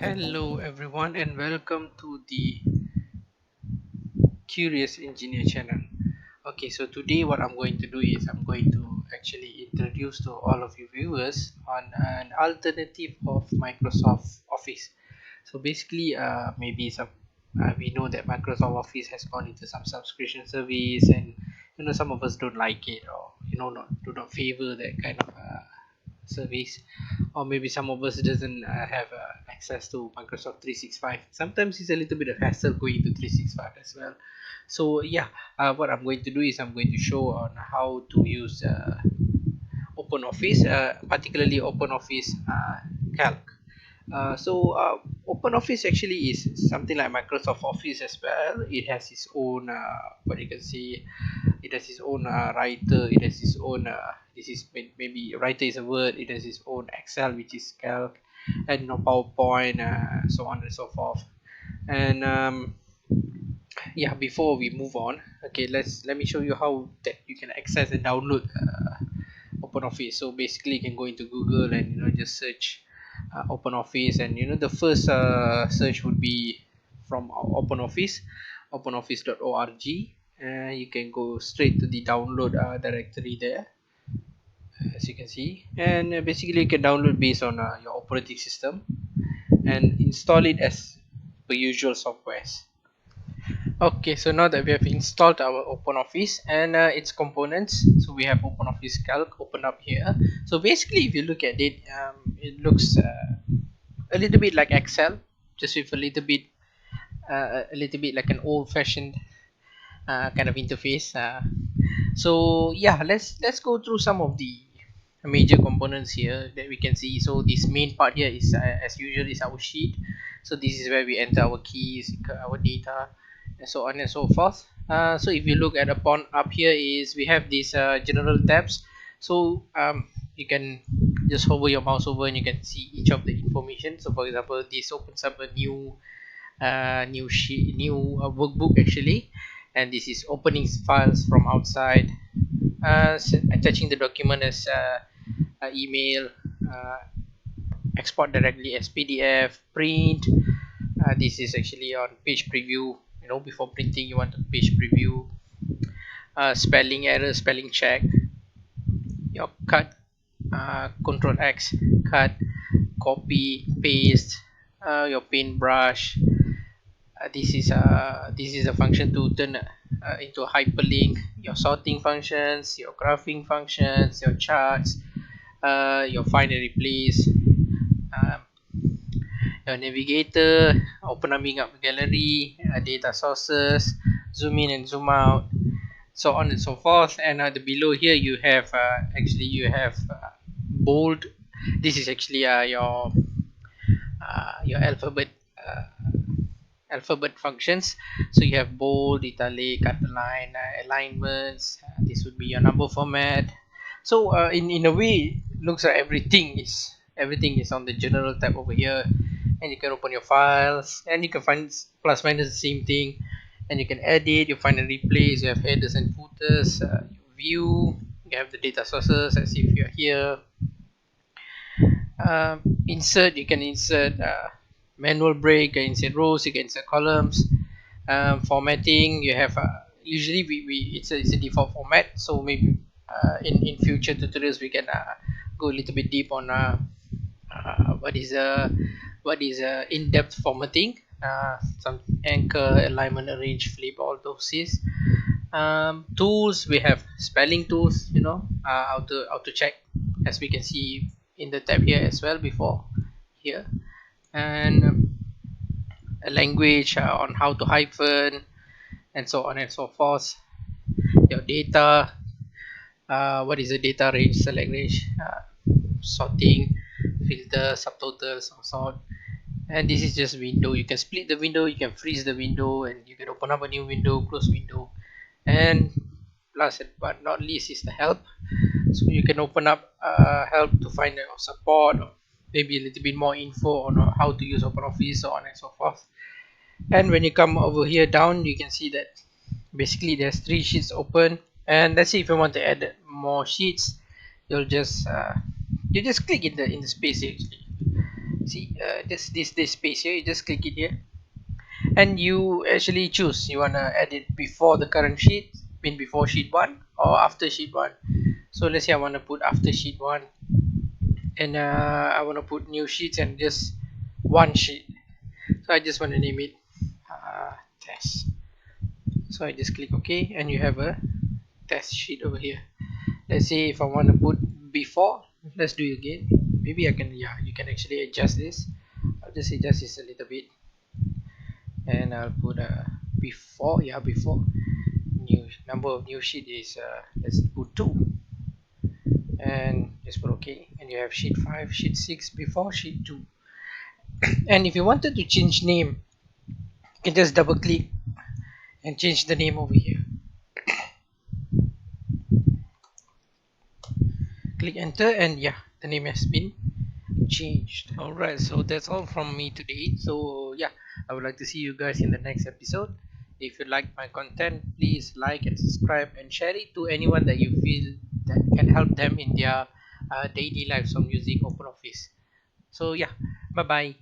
Hello everyone and welcome to the Curious Engineer channel. Okay, so today what I'm going to do is I'm going to actually introduce to all of you viewers on an alternative of Microsoft Office. So basically, maybe some we know that Microsoft Office has gone into some subscription service, and some of us don't like it, or do not favor that kind of service, or maybe some of us doesn't have access to Microsoft 365. Sometimes it's a little bit of hassle going to 365 as well. So yeah, what I'm going to do is I'm going to show on how to use Open Office, particularly Open Office Calc. Open Office actually is something like Microsoft Office as well. It has its own what you can see, it has its own writer, it has its own this is maybe writer is a word, it has its own Excel, which is Calc, and PowerPoint, so on and so forth. And yeah, before we move on, okay, let me show you how that you can access and download Open Office. So basically you can go into Google and just search Open Office, and the first search would be from Open Office, openoffice.org. You can go straight to the download directory there, as you can see, and basically you can download based on your operating system and install it as per usual softwares. Okay, so now that we have installed our Open Office and its components, so we have Open Office Calc open up here. So basically, if you look at it, it looks a little bit like Excel, just with a little bit like an old-fashioned kind of interface. So yeah, let's go through some of the major components here that we can see. So this main part here is as usual is our sheet. So this is where we enter our keys, our data, and so on and so forth. So if you look at upon up here is we have these general tabs. So you can just hover your mouse over and you can see each of the information. So for example, this opens up a new sheet, new workbook actually, and this is opening files from outside, attaching the document as email, uh, export directly as PDF, print. This is actually on page preview. Before printing, you want a page preview. Spelling error, spelling check. Your cut, Control X, cut, copy, paste. Your paintbrush. This is a function to turn into a hyperlink. Your sorting functions, your graphing functions, your charts, your find and replace, um, your navigator, opening up gallery, data sources, zoom in and zoom out, so on and so forth. And the below here you have bold. This is actually your alphabet functions. So you have bold, italic, underline, alignments. This would be your number format. So in a way, it looks like everything is on the general tab over here, and you can open your files, and you can find plus minus the same thing, and you can edit, you find and replace, you have headers and footers, you view, you have the data sources as if you're here. Insert, you can insert manual break, you can insert rows, you can insert columns. Formatting, you have usually it's a default format, so maybe in future tutorials we can go a little bit deep on what is in-depth formatting, some anchor, alignment, arrange, flip, all those is. Tools, we have spelling tools, how to check, as we can see in the tab here as well before here. And a language, on how to hyphen, and so on and so forth. Your data, what is the data range, select range, sorting, filter, subtotals, or sort. And this is just window. You can split the window, you can freeze the window, and you can open up a new window, close window. And last but not least is the help. So you can open up help to find your support, or maybe a little bit more info on how to use OpenOffice, so on and so forth. And when you come over here down, you can see that basically there's three sheets open. And let's say if you want to add more sheets, you'll just you just click in the space here. See, this space here, you just click it here, and you actually choose you wanna add it before the current sheet, mean before sheet one or after sheet one. So let's say I wanna put after sheet one, and I wanna put new sheets and just one sheet. So I just wanna name it test. So I just click OK, and you have a test sheet over here. Let's say if I want to put before, let's do it again. Maybe I can, yeah, you can actually adjust this. I'll just adjust this a little bit, and I'll put before, yeah, before. New number of new sheet is let's put 2, and just put OK, and you have sheet 5, sheet 6 before, sheet 2. And if you wanted to change name, you can just double click and change the name over here. Click enter, and yeah, the name has been changed. All right, so that's all from me today. So yeah, I would like to see you guys in the next episode. If you like my content, please like and subscribe and share it to anyone that you feel that can help them in their daily lives from using Open Office. So yeah, bye bye.